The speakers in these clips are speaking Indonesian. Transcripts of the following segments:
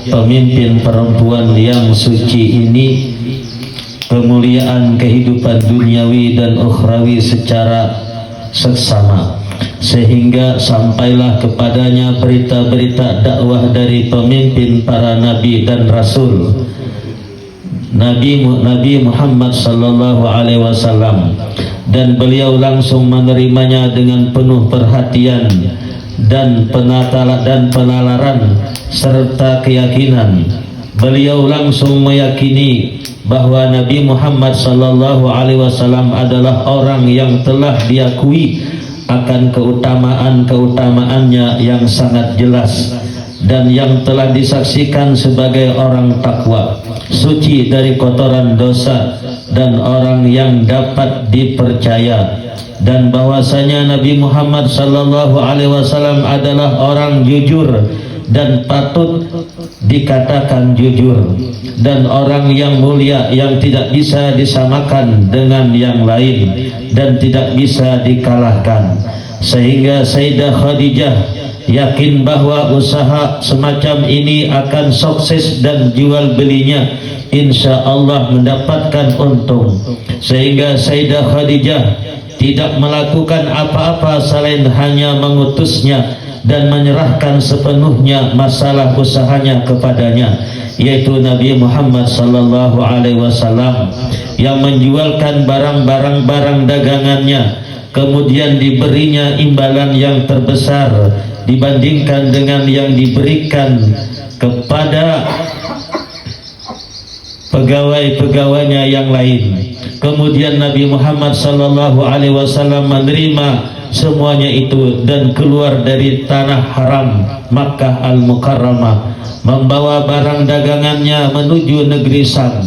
pemimpin perempuan yang suci ini kemuliaan kehidupan duniawi dan ukhrawi secara seksama, sehingga sampailah kepadanya berita-berita dakwah dari pemimpin para nabi dan rasul, Nabi Muhammad sallallahu alaihi wasallam, dan beliau langsung menerimanya dengan penuh perhatian dan penalaran serta keyakinan. Beliau langsung meyakini bahwa Nabi Muhammad sallallahu alaihi wasallam adalah orang yang telah diakui akan keutamaan-keutamaannya yang sangat jelas dan yang telah disaksikan sebagai orang takwa, suci dari kotoran dosa dan orang yang dapat dipercaya, dan bahwasanya Nabi Muhammad sallallahu alaihi wasallam adalah orang jujur dan patut dikatakan jujur, dan orang yang mulia yang tidak bisa disamakan dengan yang lain dan tidak bisa dikalahkan. Sehingga Sayyidah Khadijah yakin bahwa usaha semacam ini akan sukses dan jual belinya insya Allah mendapatkan untung. Sehingga Sayyidah Khadijah tidak melakukan apa-apa selain hanya mengutusnya dan menyerahkan sepenuhnya masalah usahanya kepadanya, yaitu Nabi Muhammad sallallahu alaihi wasallam, yang menjualkan barang dagangannya, kemudian diberinya imbalan yang terbesar dibandingkan dengan yang diberikan kepada pegawai-pegawainya yang lain. Kemudian Nabi Muhammad sallallahu alaihi wasallam menerima semuanya itu dan keluar dari tanah haram Makkah Al-Mukarramah, membawa barang dagangannya menuju negeri Sam.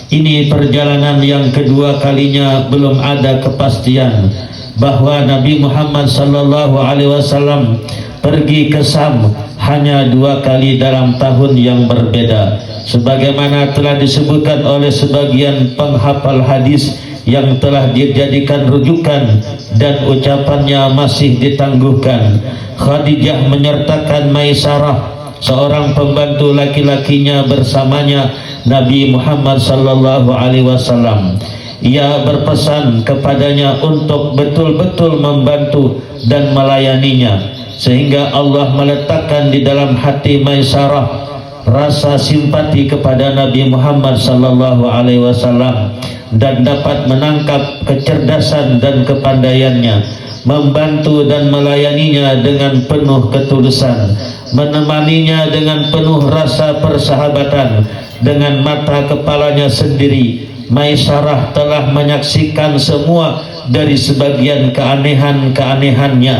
Ini perjalanan yang kedua kalinya. Belum ada kepastian bahwa Nabi Muhammad sallallahu alaihi wasallam pergi ke Sam hanya 2 kali dalam tahun yang berbeda, sebagaimana telah disebutkan oleh sebagian penghafal hadis yang telah dijadikan rujukan dan ucapannya masih ditangguhkan. Khadijah menyertakan Maisarah, seorang pembantu laki-lakinya, bersamanya Nabi Muhammad sallallahu alaihi wasallam. Ia berpesan kepadanya untuk betul-betul membantu dan melayaninya, sehingga Allah meletakkan di dalam hati Maisarah rasa simpati kepada Nabi Muhammad sallallahu alaihi wasallam dan dapat menangkap kecerdasan dan kepandaiannya, membantu dan melayaninya dengan penuh ketulusan, menemaninya dengan penuh rasa persahabatan. Dengan mata kepalanya sendiri, Maisarah telah menyaksikan semua dari sebagian keanehan-keanehannya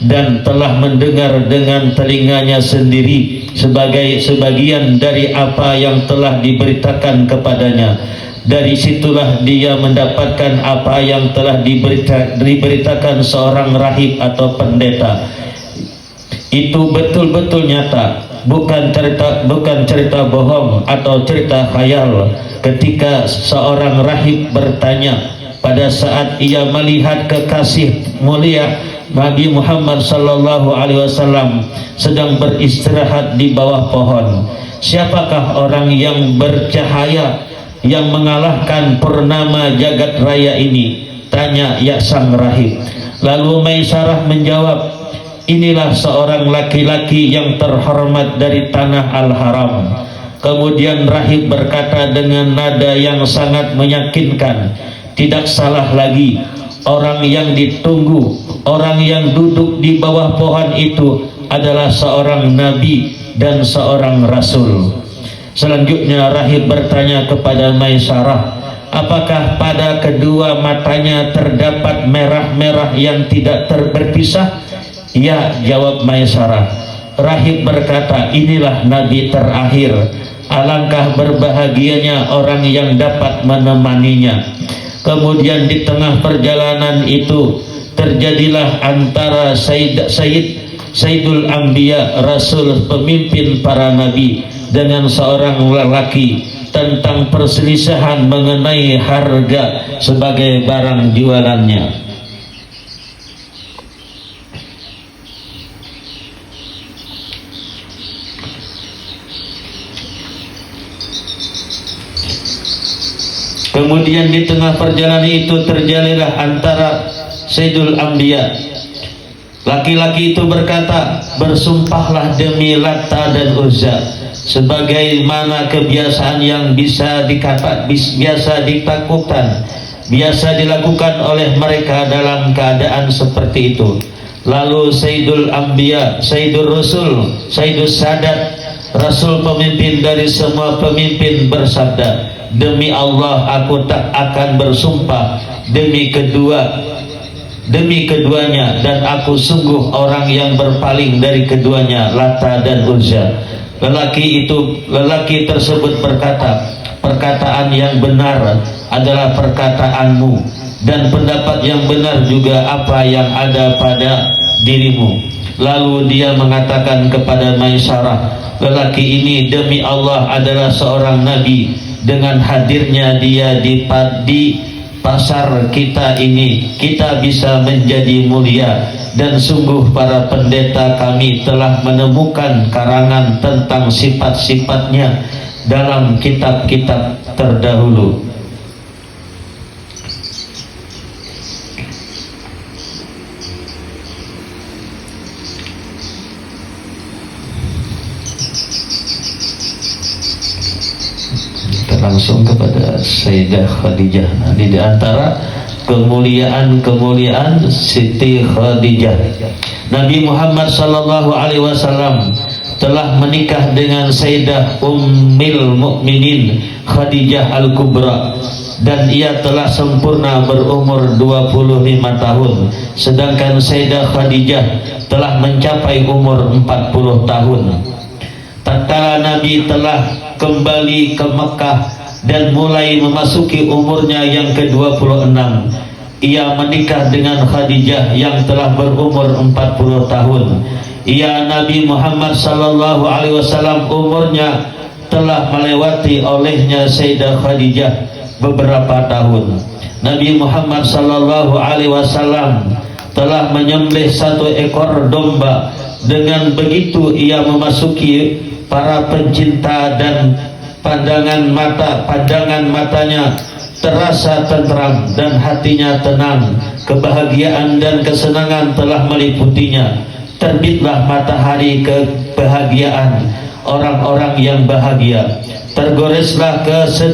dan telah mendengar dengan telinganya sendiri sebagian dari apa yang telah diberitakan kepadanya. Dari situlah dia mendapatkan apa yang telah diberitakan seorang rahib atau pendeta. Itu betul-betul nyata, bukan cerita bohong atau cerita khayal. Ketika seorang rahib bertanya pada saat ia melihat kekasih mulia Nabi Muhammad sallallahu alaihi wasallam sedang beristirahat di bawah pohon, siapakah orang yang bercahaya yang mengalahkan purnama jagat raya ini? Tanya ya sang rahib. Lalu Maisarah menjawab, inilah seorang laki-laki yang terhormat dari tanah Al-Haram. Kemudian rahib berkata dengan nada yang sangat meyakinkan, tidak salah lagi, orang yang ditunggu, orang yang duduk di bawah pohon itu adalah seorang nabi dan seorang rasul. Selanjutnya rahib bertanya kepada Maisarah, apakah pada kedua matanya terdapat merah-merah yang tidak berpisah? Ya, jawab Maisarah. Rahib berkata, inilah nabi terakhir, alangkah berbahagianya orang yang dapat menemaninya. Kemudian di tengah perjalanan itu terjadilah antara Sayyidul Anbiya, Rasul, pemimpin para nabi, dengan seorang lelaki tentang perselisihan mengenai harga sebagai barang jualannya. Kemudian di tengah perjalanan itu terjadilah antara Sayyidul Anbiya. Laki-laki itu berkata, bersumpahlah demi Lata dan Uzza, sebagaimana kebiasaan yang biasa ditakutkan, biasa dilakukan oleh mereka dalam keadaan seperti itu. Lalu Sayyidul Anbiya, Sayyidul Rasul, Sayyidul Sadat, Rasul pemimpin dari semua pemimpin bersabda, demi Allah aku tak akan bersumpah demi keduanya, dan aku sungguh orang yang berpaling dari keduanya, Lata dan Uzza. Lelaki tersebut berkata, perkataan yang benar adalah perkataanmu, dan pendapat yang benar juga apa yang ada pada dirimu. Lalu dia mengatakan kepada Maisarah, lelaki ini demi Allah adalah seorang nabi. Dengan hadirnya dia di pasar kita ini, kita bisa menjadi mulia, dan sungguh para pendeta kami telah menemukan karangan tentang sifat-sifatnya dalam kitab-kitab terdahulu. Langsung kepada Sayyidah Khadijah. Nah, di antara kemuliaan Siti Khadijah, Nabi Muhammad sallallahu alaihi wasallam telah menikah dengan Sayyidah Ummul Mukminin Khadijah Al-Kubra, dan ia telah sempurna berumur 25 tahun, sedangkan Sayyidah Khadijah telah mencapai umur 40 tahun. Tatkala Nabi telah kembali ke Mekah dan mulai memasuki umurnya yang ke-26, ia menikah dengan Khadijah yang telah berumur 40 tahun. Nabi Muhammad sallallahu alaihi wasallam umurnya telah melewati olehnya Sayyidah Khadijah beberapa tahun. Nabi Muhammad sallallahu alaihi wasallam telah menyembelih 1 ekor domba. Dengan begitu ia memasuki para pencinta, dan pandangan matanya terasa tentram dan hatinya tenang. Kebahagiaan dan kesenangan telah meliputinya. Terbitlah matahari kebahagiaan orang-orang yang bahagia. Tergoreslah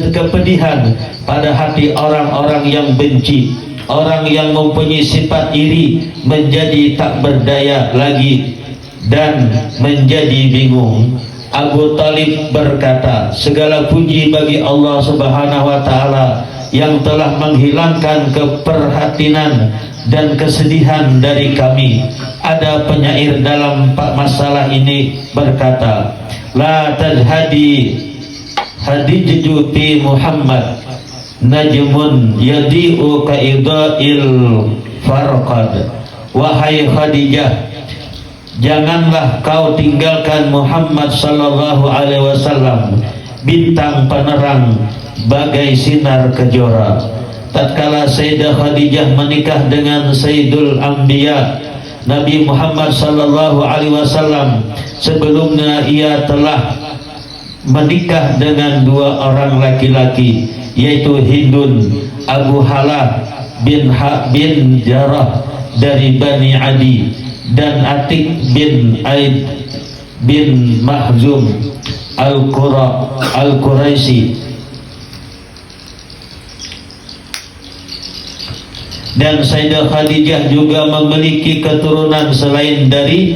kepedihan pada hati orang-orang yang benci. Orang yang mempunyai sifat iri menjadi tak berdaya lagi dan menjadi bingung. Abu Talib berkata, segala puji bagi Allah Subhanahu wa Ta'ala yang telah menghilangkan keprihatinan dan kesedihan dari kami. Ada penyair dalam masalah ini berkata, la tadhadi hadijju fi Muhammad najmun yadi'u ka'idha'il farqad. Wahai Khadijah, janganlah kau tinggalkan Muhammad sallallahu alaihi wasallam, bintang penerang bagai sinar kejora. Tatkala Sayyidah Khadijah menikah dengan Sayyidul Anbiya Nabi Muhammad sallallahu alaihi wasallam, sebelumnya ia telah menikah dengan 2 orang laki-laki, yaitu Hindun Abu Halah bin Jarrah dari Bani Adi, dan Atik bin Aid bin Mahzum Al-Quraisy. Dan Sayyidah Khadijah juga memiliki keturunan selain dari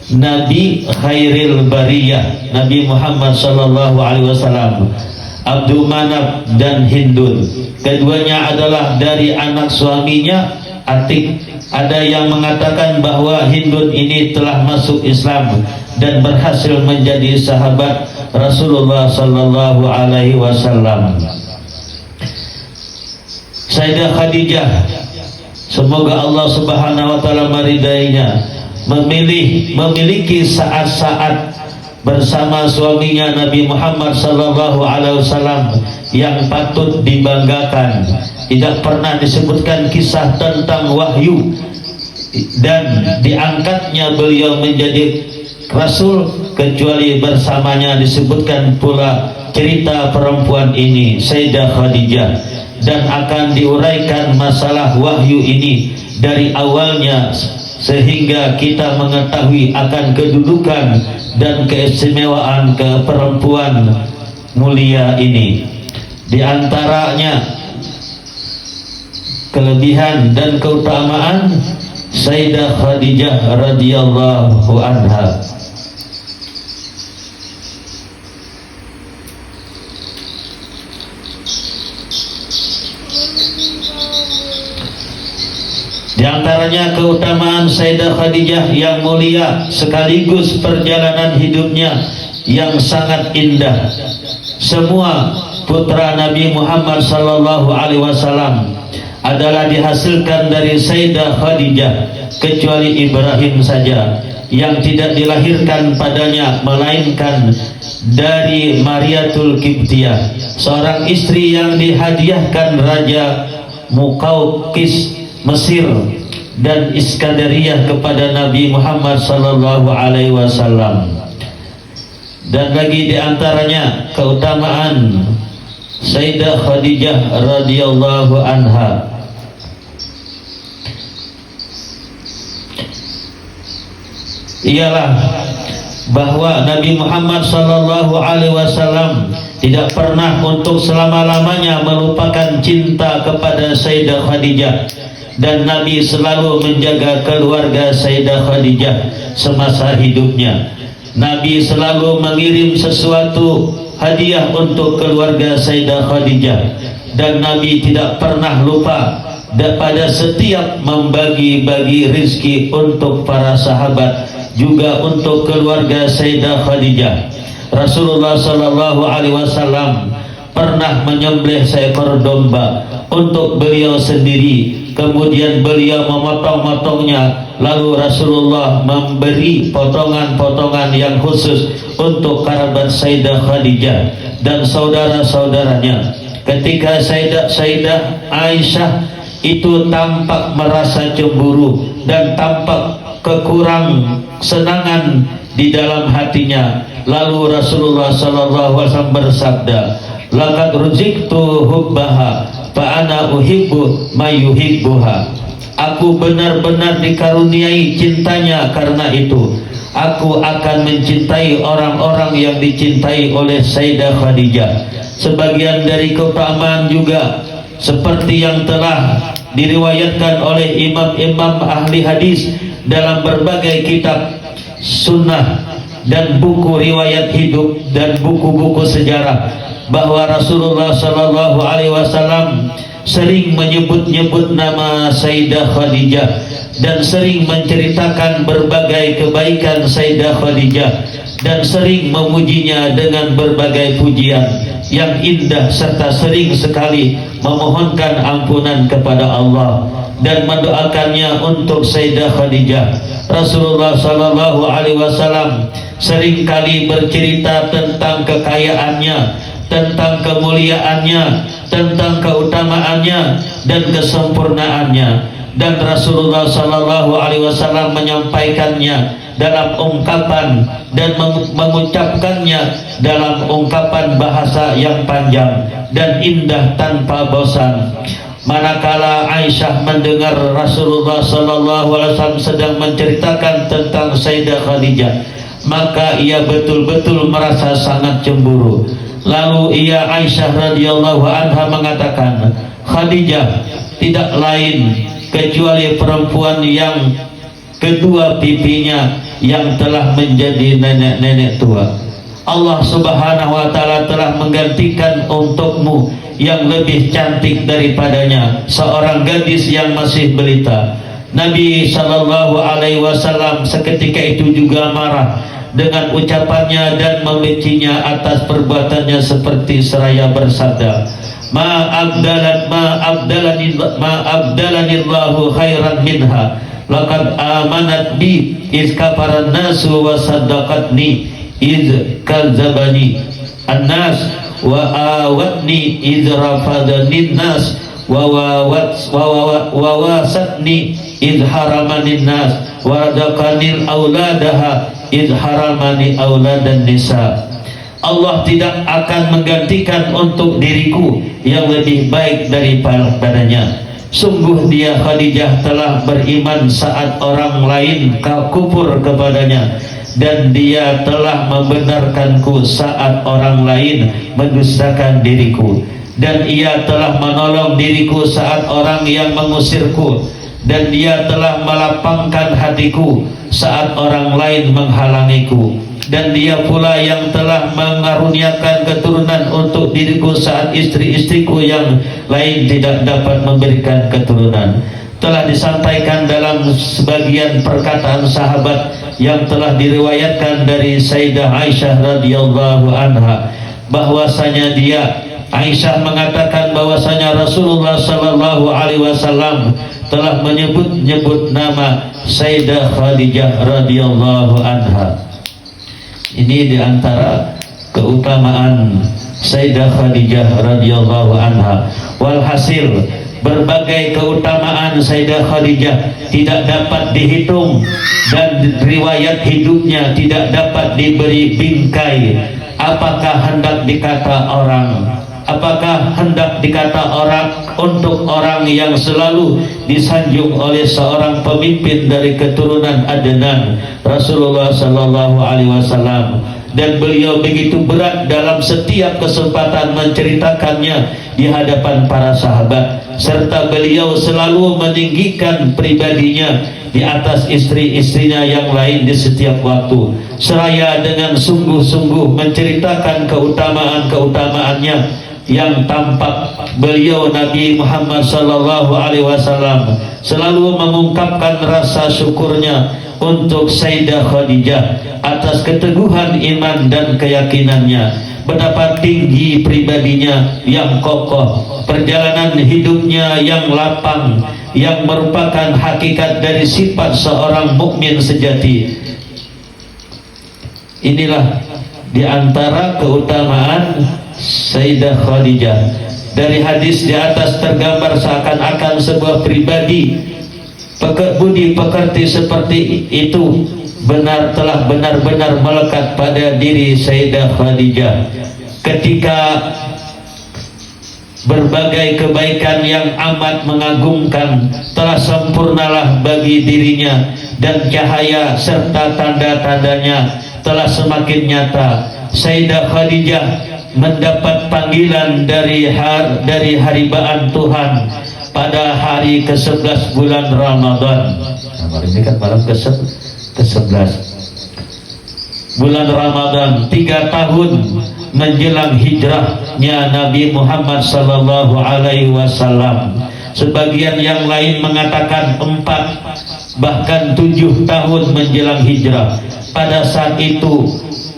Nabi Khairil Bariyah Nabi Muhammad sallallahu alaihi wasallam, Abdul Manaf dan Hindun. Keduanya adalah dari anak suaminya Atik. Ada yang mengatakan bahwa Hindun ini telah masuk Islam dan berhasil menjadi sahabat Rasulullah sallallahu alaihi wasallam. Sayyidah Khadijah, semoga Allah Subhanahu wa taala meridainya, memiliki saat-saat bersama suaminya Nabi Muhammad sallallahu alaihi wasallam yang patut dibanggakan. Tidak pernah disebutkan kisah tentang wahyu dan diangkatnya beliau menjadi rasul, kecuali bersamanya disebutkan pula cerita perempuan ini, Sayyidah Khadijah. dan akan diuraikan masalah wahyu ini dari awalnya sehingga kita mengetahui akan kedudukan dan keistimewaan ke perempuan mulia ini. Di antaranya kelebihan dan keutamaan Sayyidah Khadijah radhiyallahu anha. Di antaranya keutamaan Sayyidah Khadijah yang mulia sekaligus perjalanan hidupnya yang sangat indah. Semua putra Nabi Muhammad sallallahu alaihi wasallam adalah dihasilkan dari Sayyidah Khadijah kecuali Ibrahim saja yang tidak dilahirkan padanya melainkan dari Mariatul Qibtiyah, seorang istri yang dihadiahkan Raja Muqawqis Mesir dan Iskandariyah kepada Nabi Muhammad sallallahu alaihi wasallam. Dan lagi di antaranya keutamaan Sayyidah Khadijah radhiyallahu anha ialah bahwa Nabi Muhammad sallallahu alaihi wasallam tidak pernah untuk selama-lamanya melupakan cinta kepada Sayyidah Khadijah, dan Nabi selalu menjaga keluarga Sayyidah Khadijah semasa hidupnya. Nabi selalu mengirim sesuatu hadiah untuk keluarga Sayyidah Khadijah, dan Nabi tidak pernah lupa pada setiap membagi-bagi rizki untuk para sahabat, juga untuk keluarga Sayyidah Khadijah. Rasulullah sallallahu alaihi wasallam pernah menyembelih seekor domba untuk beliau sendiri, kemudian beliau memotong-motongnya, lalu Rasulullah memberi potongan-potongan yang khusus untuk kerabat Sayyidah Khadijah dan saudara-saudaranya. Ketika Sayyidah Aisyah itu tampak merasa cemburu dan tampak kekurang senangan di dalam hatinya, lalu Rasulullah sallallahu alaihi wasallam bersabda, laqad ruziktu hubbaha fa ana uhibbu ma yuhibbuha. Aku benar-benar dikaruniai cintanya, karena itu aku akan mencintai orang-orang yang dicintai oleh Sayyidah Khadijah. Sebagian dari keutamaan juga seperti yang telah diriwayatkan oleh imam-imam ahli hadis dalam berbagai kitab sunnah dan buku riwayat hidup dan buku-buku sejarah, bahwa Rasulullah sallallahu alaihi wasallam sering menyebut-nyebut nama Sayyidah Khadijah dan sering menceritakan berbagai kebaikan Sayyidah Khadijah dan sering memujinya dengan berbagai pujian yang indah, serta sering sekali memohonkan ampunan kepada Allah dan mendoakannya untuk Sayyidah Khadijah. Rasulullah sallallahu alaihi wasallam seringkali bercerita tentang kekayaannya, tentang kemuliaannya, tentang keutamaannya dan kesempurnaannya, dan Rasulullah sallallahu alaihi wasallam menyampaikannya dalam ungkapan dan mengucapkannya dalam ungkapan bahasa yang panjang dan indah tanpa bosan. Manakala Aisyah mendengar Rasulullah sallallahu alaihi wasallam sedang menceritakan tentang Sayyidah Khadijah, maka ia betul-betul merasa sangat cemburu. Lalu ia Aisyah radhiyallahu anha mengatakan, Khadijah tidak lain kecuali perempuan yang kedua pipinya yang telah menjadi nenek-nenek tua. Allah subhanahu wa ta'ala telah menggantikan untukmu yang lebih cantik daripadanya, seorang gadis yang masih belita. Nabi sallallahu alaihi wasallam seketika itu juga marah dengan ucapannya dan membencinya atas perbuatannya, seperti seraya bersabda, ma abdalani Allahu khairan minha laqad amanat bi iz kafaran nasu wa saddaqatni iz kadzabani an-nas wa awatni iz rafadani nas wa wasatni iz haramani nas wa radaqani auladaha iz haramani auladan nisa. Allah tidak akan menggantikan untuk diriku yang lebih baik daripadanya. Sungguh dia Khadijah telah beriman saat orang lain kufur kepadanya, dan dia telah membenarkanku saat orang lain mendustakan diriku, dan ia telah menolong diriku saat orang yang mengusirku, dan dia telah melapangkan hatiku saat orang lain menghalangiku, dan dia pula yang telah mengaruniakan keturunan untuk diriku saat istri-istriku yang lain tidak dapat memberikan keturunan. Telah disampaikan dalam sebagian perkataan sahabat yang telah diriwayatkan dari Sayyidah Aisyah radhiyallahu anha bahwasanya dia Aisyah mengatakan bahwasanya Rasulullah sallallahu alaihi wasallam telah menyebut nama Sayyidah Khadijah radhiyallahu anha. Ini diantara keutamaan Sayyidah Khadijah radhiyallahu anha. Walhasil, berbagai keutamaan Sayyidah Khadijah tidak dapat dihitung, dan riwayat hidupnya tidak dapat diberi bingkai. Apakah hendak dikata orang untuk orang yang selalu disanjung oleh seorang pemimpin dari keturunan Adnan, Rasulullah sallallahu alaihi wasallam, dan beliau begitu berat dalam setiap kesempatan menceritakannya di hadapan para sahabat, serta beliau selalu meninggikan pribadinya di atas istri-istrinya yang lain di setiap waktu, seraya dengan sungguh-sungguh menceritakan keutamaan-keutamaannya yang tampak. Beliau Nabi Muhammad sallallahu alaihi wasallam selalu mengungkapkan rasa syukurnya untuk Sayyidah Khadijah atas keteguhan iman dan keyakinannya, betapa tinggi pribadinya yang kokoh, perjalanan hidupnya yang lapang, yang merupakan hakikat dari sifat seorang mukmin sejati. Inilah di antara keutamaan Sayyidah Khadijah. Dari hadis di atas tergambar seakan-akan sebuah pribadi budi pekerti seperti itu telah benar-benar melekat pada diri Sayyidah Khadijah, ketika berbagai kebaikan yang amat mengagumkan telah sempurnalah bagi dirinya, dan cahaya serta tanda-tandanya telah semakin nyata. Sayyidah Khadijah mendapat panggilan dari haribaan Tuhan pada hari ke-11 bulan Ramadan. Nah, ini kan malam ke-11 bulan Ramadan, 3 tahun menjelang hijrahnya Nabi Muhammad sallallahu alaihi wasallam. Sebagian yang lain mengatakan 4, bahkan 7 tahun menjelang hijrah. Pada saat itu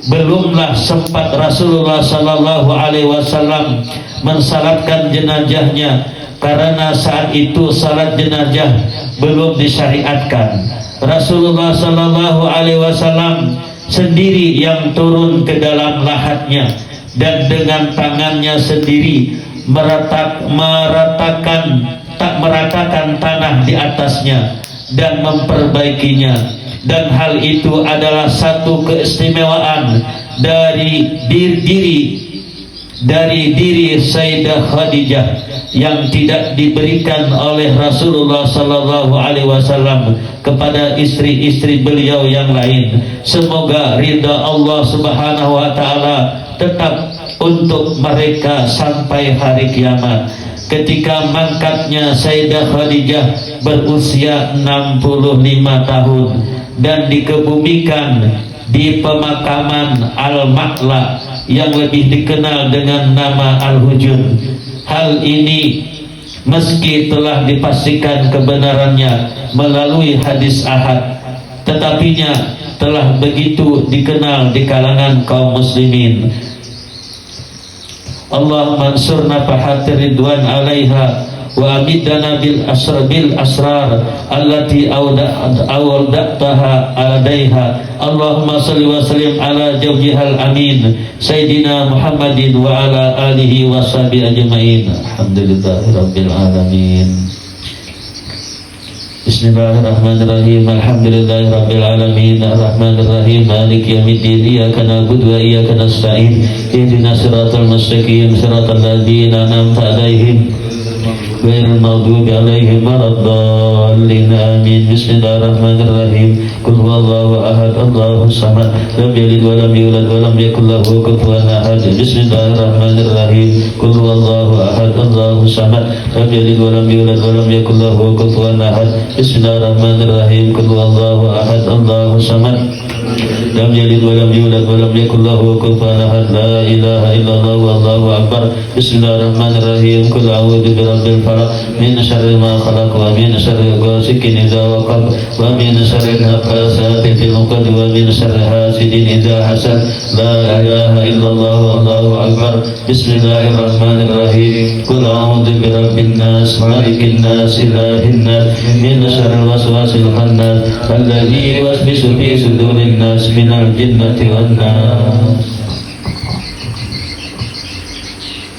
belumlah sempat Rasulullah sallallahu alaihi wasallam mensalatkan jenazahnya, karena saat itu salat jenazah belum disyariatkan. Rasulullah sallallahu alaihi wasallam sendiri yang turun ke dalam lahatnya, dan dengan tangannya sendiri meratakan tanah di atasnya dan memperbaikinya. Dan hal itu adalah satu keistimewaan dari diri Sayyidah Khadijah yang tidak diberikan oleh Rasulullah sallallahu alaihi wasallam kepada istri-istri beliau yang lain. Semoga ridha Allah Subhanahu wa taala tetap untuk mereka sampai hari kiamat. Ketika mangkatnya Sayyidah Khadijah berusia 65 tahun dan dikebumikan di pemakaman Al-Ma'la yang lebih dikenal dengan nama Al-Hujun. Hal ini meski telah dipastikan kebenarannya melalui hadis ahad, tetapinya telah begitu dikenal di kalangan kaum muslimin. Allahumma ansurna fahatir ridwan alaiha wa amidana bil asrar allati awda'taha alaiha. Allahumma salli wa sallim ala jawjihal amin Sayyidina Muhammadin wa ala alihi wa sahbihi ajma'in. Alhamdulillahi rabbil alamin. Bismillahirrahmanirrahim. Alhamdulillahirabbil alamin. Arrahmanirrahim. Maliki yaumiddin. Iyyaka na'budu wa iyyaka nasta'in. Ihdinas siratal mustaqim. Siratal ladzina an'amta 'alaihim ghairil maghdubi 'alaihim waladdallin. Amin. Bismillahirrahmanirrahim. Qul huwallahu ahad. Allahus samad. Lam yalid wa lam yulad wa lam yakul lahu kufuwan ahad. Bismillahirrahmanirrahim. Qul huwallahu ahad. Allahus samad. Lam yalid wa lam yulad wa lam yakul lahu kufuwan ahad. Bismillahirrahmanirrahim. Qul huwallahu ahad. Allahus samad. Lam yalid wa lam yulad wa lam yakul lahu kufuwan ahad. La ilaha illallah wallahu akbar. Bismillahirrahmanirrahim. Qul a'udzu birabbil falaq min syarri ma khalaq wa min syarri ghasikin idza waqab wa min syarri nafasati fil 'uqad wa min syarri hasidin idza hasad. La ilaha illallah wallahu akbar. Bismillahirrahmanirrahim. Qul a'udzu birabbin nas malikin nas ilahin nas min syarril waswasil khannas alladzi yuwaswisu fi sudurin nas minal jinnati wan nas.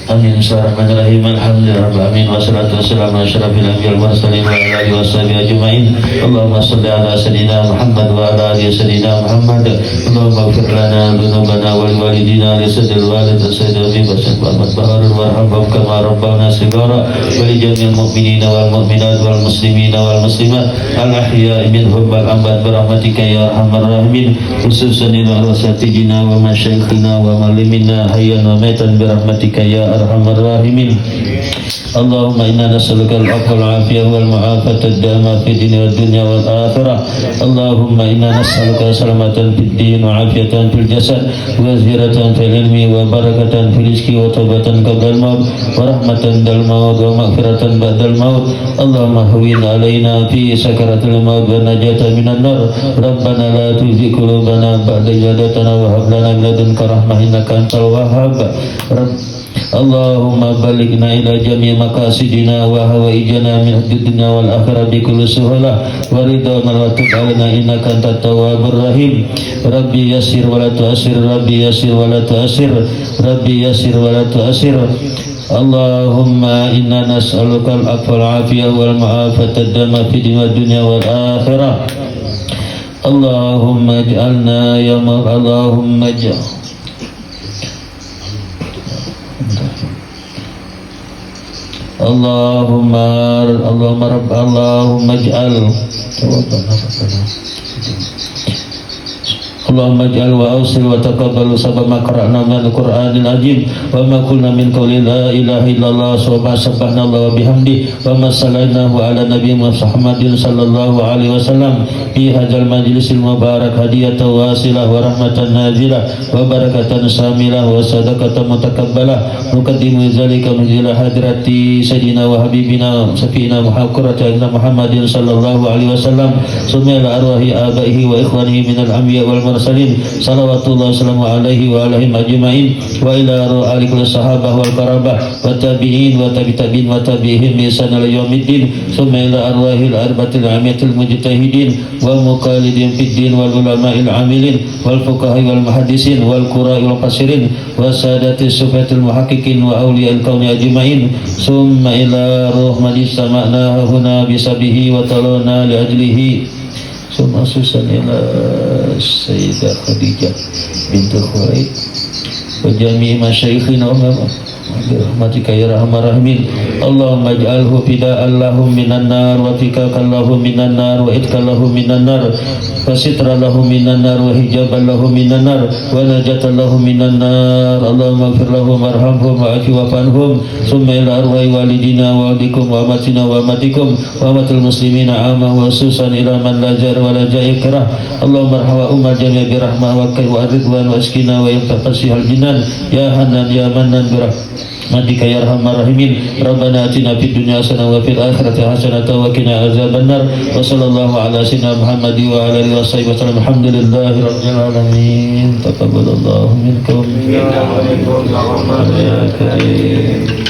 Amin. Bismillahirrahmanirrahim. Alhamdulillahirabbil alamin wassalatu wassalamu ala asyrafil anbiya'i wal mursalin wa ala alihi washabihi ajmain. Allahumma shalli ala sayyidina Muhammad wa ala ali sayyidina Muhammad. Allahumma ighfir lana dzunubana wa liwalidina li sayyidil walid wa sayyidil abi Muhammad baharul warhamhum kama rabbana shighara wa li jami'il mu'minina wal mu'minat wal muslimina wal muslimat al ahya'i minhum wal amwat bi rahmatika ya arhamar rahimin. Khususan ila wasatijina wa masyayikhina wa malimina hayyan wa maitan bi rahmatika ya arhamar rahimin. Allahumma inna nas'aluka al-'afwa wal-'afiyah wal-mu'afata ad-dama fid dunya wad dunya wal akhirah. Allahumma inna nas'aluka salamatan fid din wa 'afiyatan fil jasad wa ziyaratan fil ilmi wa barakatan fil rizqi wa taubatan qabla al-maut wa rahmatan dal maut wa maghfiratan ba'dal maut. Allahumma hawwin 'alaina fi sakaratil maut wa najatan minan nar. Rabbana la tuzigh qulubana ba'da idh hadaytana wa hab lana min ladunka rahmah innaka antal wahhab. Allahumma balighna ila jami' maqasidina wa hawaijana min dunya wal akhirah bi kulli suhulah wa ridwana wa tub alaina innaka antat tawwabur rahim. Rabbi yassir wa la tu'assir. Rabbi yassir wa la tu'assir. Rabbi yassir wa la tu'assir. Allahumma inna nas'aluka al-'afwa wal-'afiyah wal mu'afata ad-dama fid dunya wal akhirah. Allahumma ij'alna ya Allahumma ij'al Allahumma ij'al Allahumma ij'al wa awsil wa taqabbal sabab ma qara'na min al-Qur'anil azim wa ma qulna min qawli la ilaha illallah wa ma subhanallah wa bihamdi wa ma sallallahu ala nabiy Muhammadin sallallahu alaihi wasallam fi hadzal majlisil mubarak hadiyatan wasilah wa rahmatan nazilah wa barakatan samilah wa sadaqatan mutakabbalah. Nuqaddimu zalika min hadrati sayyidina wa habibina safina Muhammadin sallallahu alaihi wasallam summa ila arwahi abaihi wa ikhwanihi min al-anbiya wal mursalin salawatullah wassalamu alaihi wa alaihim ajma'in wa ila ru'ali kulli sahabah wal karabah wa tabi'in wa tabi'in wa tabi'ihim bi ihsan ila yaumiddin summa ila arwahil arbatil amiyatil mujtahidin wa muqallidin fid din wal ulama'il amilin wal fuqaha wal muhaddisin wal qura'i wal qasirin wa sadati sufatil muhaqqiqin wa awliya'il kauni ajma'in summa ila ruh man istama'na huna bisabihi wa talana li ajlihi summa susan ila Sayyidah Khadijah bintu Khuwailid wa jami'i masyayikhina wa rahmatika ya arhamar rahimin. Allahumma ij'alhu fida'an lahum minan nar wa fikakan lahum minan nar wa itkan lahum minan nar wa sitran lahum minan nar wa hijaban lahum minan nar wa najatan lahum minan nar. Allahumma ighfir lahum warhamhum wa'afi wa'fanhum summa ila arwahi walidina wa walikum wa amatina wa amatikum wa amatil muslimina amma wa susan ila man la jar wa la ja'ikirah. Allahumma arhawa umar jami'a birahmah wa kai wa ridwan wa askina wa yabtaqasihal jinan ya hanan ya manan birahmatika ya arhamar rahimin. Rabbana atina fid dunya hasanah wa fil akhirati hasanah wa qina azabannar. Wa sallallahu ala sayyidina Muhammad wa ala alihi washabihi wasallam. Alhamdulillahi rabbil alamin. Taqabbalallahu minkum ya karim.